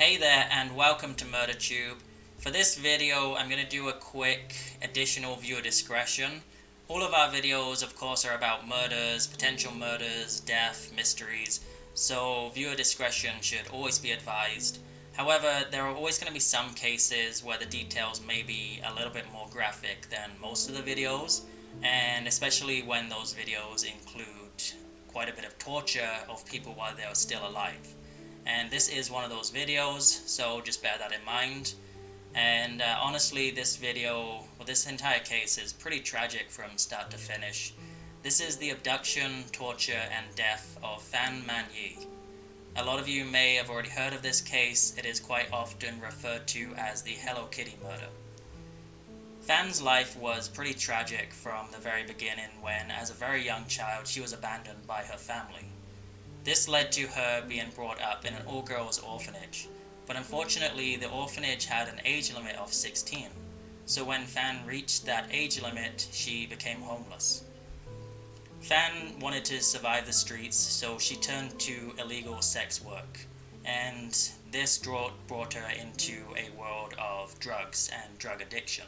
Hey there and welcome to MurderTube. For this video I'm going to do a quick additional viewer discretion. All of our videos of course are about murders, potential murders, death, mysteries, so viewer discretion should always be advised. However, there are always going to be some cases where the details may be a little bit more graphic than most of the videos, and especially when those videos include quite a bit of torture of people while they are still alive. And this is one of those videos, so just bear that in mind. And honestly, this entire case is pretty tragic from start to finish. This is the abduction, torture, and death of Fan Man-yee. A lot of you may have already heard of this case. It is quite often referred to as the Hello Kitty murder. Fan's life was pretty tragic from the very beginning when, as a very young child, she was abandoned by her family. This led to her being brought up in an all-girls orphanage, but unfortunately the orphanage had an age limit of 16, so when Fan reached that age limit, she became homeless. Fan wanted to survive the streets, so she turned to illegal sex work, and this brought her into a world of drugs and drug addiction.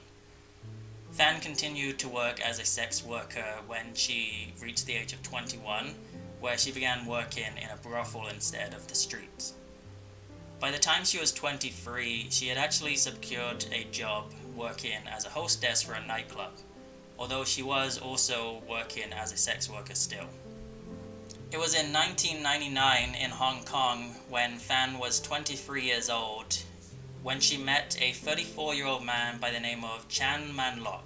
Fan continued to work as a sex worker when she reached the age of 21, where she began working in a brothel instead of the streets. By the time she was 23, she had actually secured a job working as a hostess for a nightclub, although she was also working as a sex worker still. It was in 1999 in Hong Kong, when Fan was 23 years old, when she met a 34-year-old man by the name of Chan Man-lok.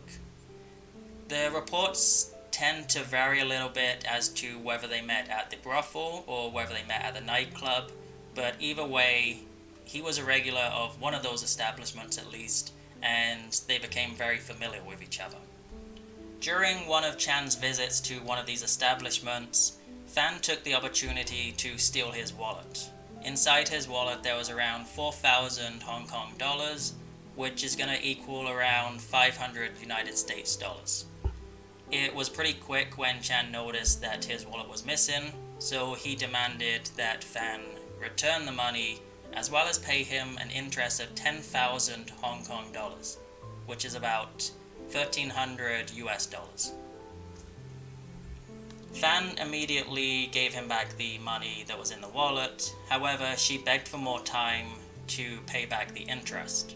The reports tend to vary a little bit as to whether they met at the brothel or whether they met at the nightclub, but either way, he was a regular of one of those establishments at least, and they became very familiar with each other. During one of Chan's visits to one of these establishments, Fan took the opportunity to steal his wallet. Inside his wallet there was around 4,000 Hong Kong dollars, which is going to equal around 500 United States dollars. It was pretty quick when Chan noticed that his wallet was missing, so he demanded that Fan return the money as well as pay him an interest of 10,000 Hong Kong dollars, which is about 1,300 US dollars. Fan immediately gave him back the money that was in the wallet. However, she begged for more time to pay back the interest.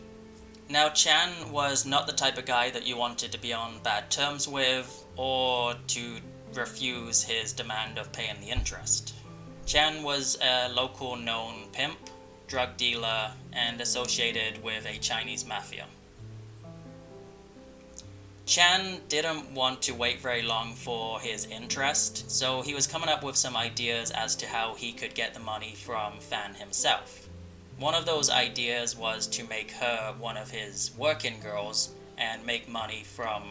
Now, Chan was not the type of guy that you wanted to be on bad terms with or to refuse his demand of paying the interest. Chan was a local known pimp, drug dealer, and associated with a Chinese mafia. Chan didn't want to wait very long for his interest, so he was coming up with some ideas as to how he could get the money from Fan himself. One of those ideas was to make her one of his working girls and make money from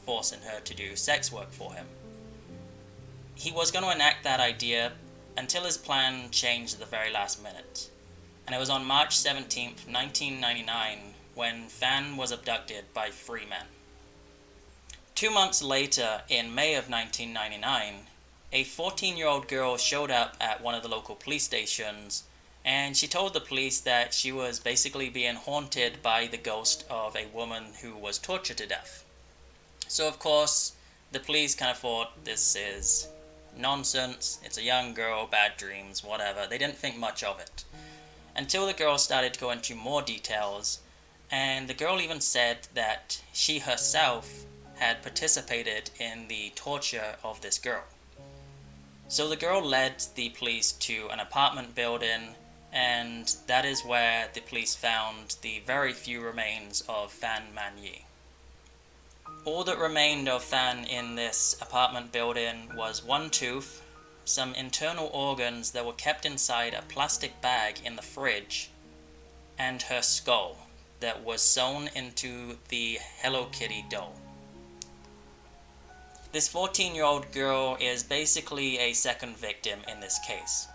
forcing her to do sex work for him. He was going to enact that idea until his plan changed at the very last minute. And it was on March 17th, 1999, when Fan was abducted by 3 men. 2 months later, in May of 1999, a 14-year-old girl showed up at one of the local police stations, and she told the police that she was basically being haunted by the ghost of a woman who was tortured to death. So of course, the police kind of thought this is nonsense, it's a young girl, bad dreams, whatever. They didn't think much of it. Until the girl started to go into more details, and the girl even said that she herself had participated in the torture of this girl. So the girl led the police to an apartment building, and that is where the police found the very few remains of Fan Man-yee. All that remained of Fan in this apartment building was one tooth, some internal organs that were kept inside a plastic bag in the fridge, and her skull that was sewn into the Hello Kitty doll. This 14-year-old girl is basically a second victim in this case.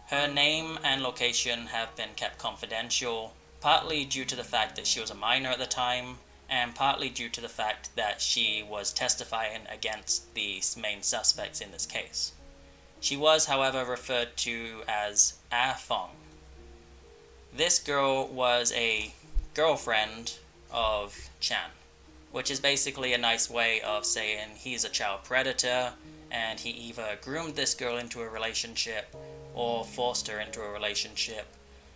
Her name and location have been kept confidential, partly due to the fact that she was a minor at the time, and partly due to the fact that she was testifying against the main suspects in this case. She was, however, referred to as Ah Fong. This girl was a girlfriend of Chan, which is basically a nice way of saying he's a child predator, and he either groomed this girl into a relationship or forced her into a relationship,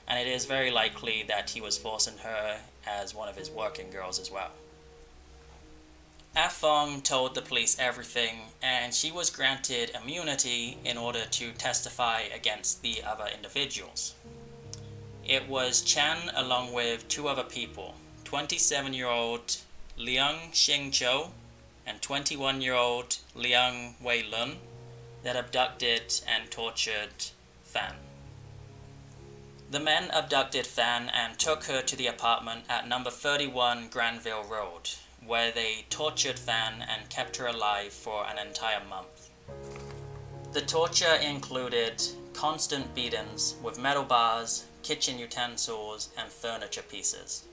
and it is very likely that he was forcing her as one of his working girls as well. Ah-Fong told the police everything, and she was granted immunity in order to testify against the other individuals. It was Chan along with two other people, 27-year-old Liang Xingqiu and 21-year-old Liang Weilun, that abducted and tortured Fan. The men abducted Fan and took her to the apartment at number 31 Granville Road, where they tortured Fan and kept her alive for an entire month. The torture included constant beatings with metal bars, kitchen utensils, and furniture pieces.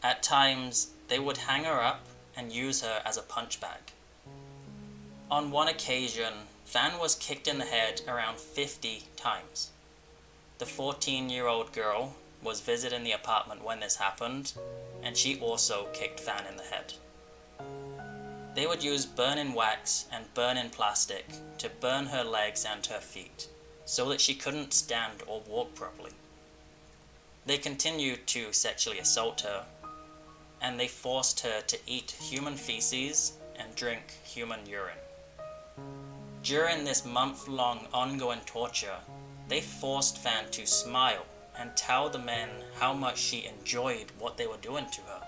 At times, they would hang her up and use her as a punch bag. On one occasion, Fan was kicked in the head around 50 times. The 14-year-old girl was visiting the apartment when this happened, and she also kicked Fan in the head. They would use burning wax and burning plastic to burn her legs and her feet, so that she couldn't stand or walk properly. They continued to sexually assault her, and they forced her to eat human feces and drink human urine. During this month-long ongoing torture, they forced Fan to smile and tell the men how much she enjoyed what they were doing to her.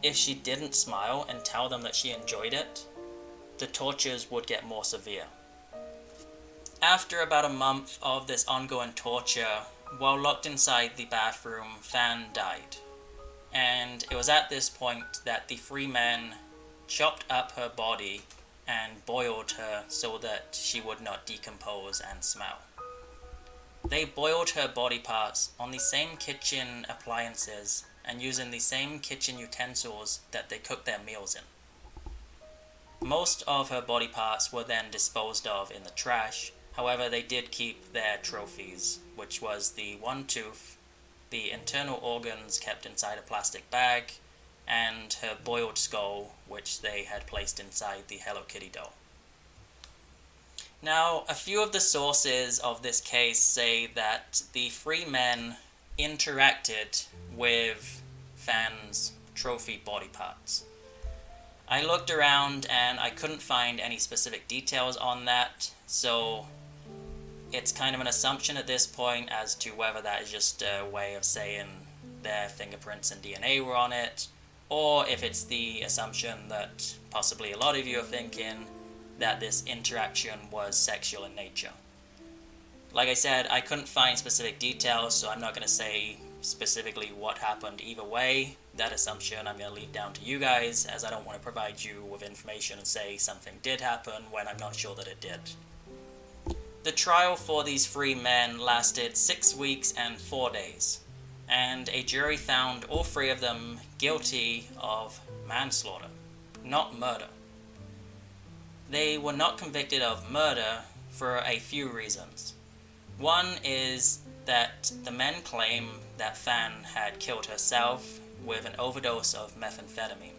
If she didn't smile and tell them that she enjoyed it, the tortures would get more severe. After about a month of this ongoing torture, while locked inside the bathroom, Fan died. And it was at this point that the three men chopped up her body and boiled her so that she would not decompose and smell. They boiled her body parts on the same kitchen appliances and using the same kitchen utensils that they cooked their meals in. Most of her body parts were then disposed of in the trash. However, they did keep their trophies, which was the one tooth, the internal organs kept inside a plastic bag, and her boiled skull, which they had placed inside the Hello Kitty doll. Now, a few of the sources of this case say that the three men interacted with Fan's trophy body parts. I looked around and I couldn't find any specific details on that, so it's kind of an assumption at this point as to whether that is just a way of saying their fingerprints and DNA were on it, or if it's the assumption that possibly a lot of you are thinking, that this interaction was sexual in nature. Like I said, I couldn't find specific details, so I'm not going to say specifically what happened either way. That assumption I'm going to leave down to you guys, as I don't want to provide you with information and say something did happen when I'm not sure that it did. The trial for these three men lasted 6 weeks and 4 days, and a jury found all three of them guilty of manslaughter, not murder. They were not convicted of murder for a few reasons. One is that the men claim that Fan had killed herself with an overdose of methamphetamine.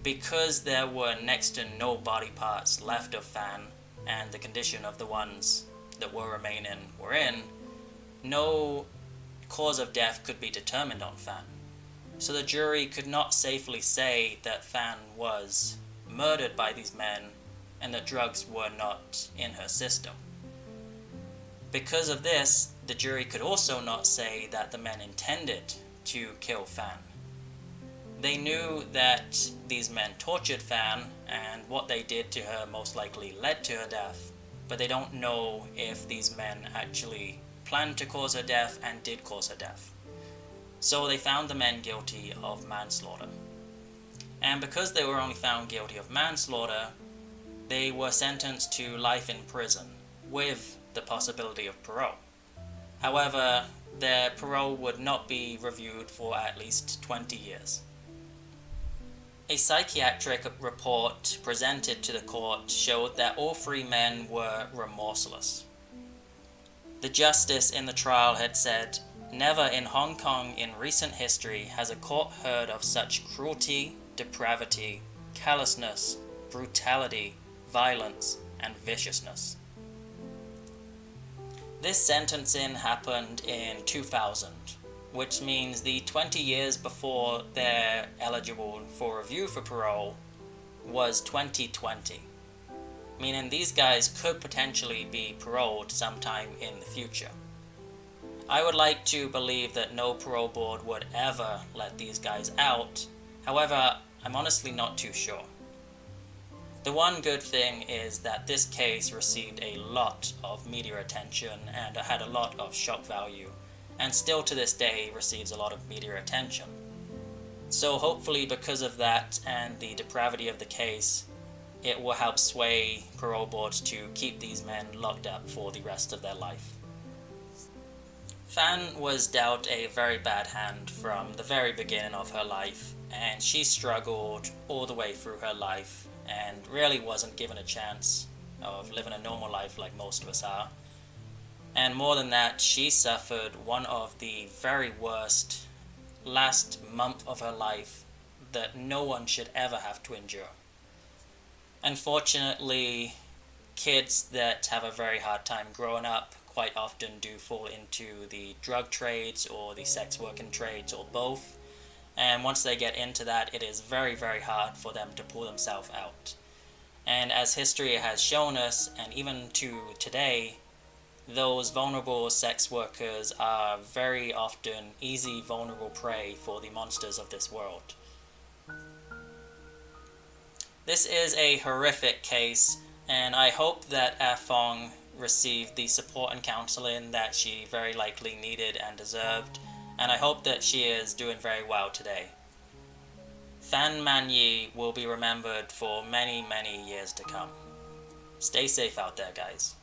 Because there were next to no body parts left of Fan, and the condition of the ones that were remaining were in, no cause of death could be determined on Fan. So the jury could not safely say that Fan was murdered by these men and that drugs were not in her system. Because of this, the jury could also not say that the men intended to kill Fan. They knew that these men tortured Fan, and what they did to her most likely led to her death, but they don't know if these men actually planned to cause her death and did cause her death. So they found the men guilty of manslaughter. And because they were only found guilty of manslaughter, they were sentenced to life in prison, with the possibility of parole. However, their parole would not be reviewed for at least 20 years. A psychiatric report presented to the court showed that all three men were remorseless. The justice in the trial had said, "Never in Hong Kong in recent history has a court heard of such cruelty, depravity, callousness, brutality, violence, and viciousness." This sentencing happened in 2000, which means the 20 years before they're eligible for review for parole was 2020, meaning these guys could potentially be paroled sometime in the future. I would like to believe that no parole board would ever let these guys out, however, I'm honestly not too sure. The one good thing is that this case received a lot of media attention and had a lot of shock value, and still to this day receives a lot of media attention. So hopefully because of that and the depravity of the case, it will help sway parole boards to keep these men locked up for the rest of their life. Fan was dealt a very bad hand from the very beginning of her life, and she struggled all the way through her life and really wasn't given a chance of living a normal life like most of us are. And more than that, she suffered one of the very worst last month of her life that no one should ever have to endure. Unfortunately, kids that have a very hard time growing up quite often do fall into the drug trades or the sex working trades or both. And once they get into that, it is very, very hard for them to pull themselves out. And as history has shown us, and even to today, those vulnerable sex workers are very often easy, vulnerable prey for the monsters of this world. This is a horrific case, and I hope that Ah Fong received the support and counseling that she very likely needed and deserved, and I hope that she is doing very well today. Fan Man-yee will be remembered for many, many years to come. Stay safe out there, guys.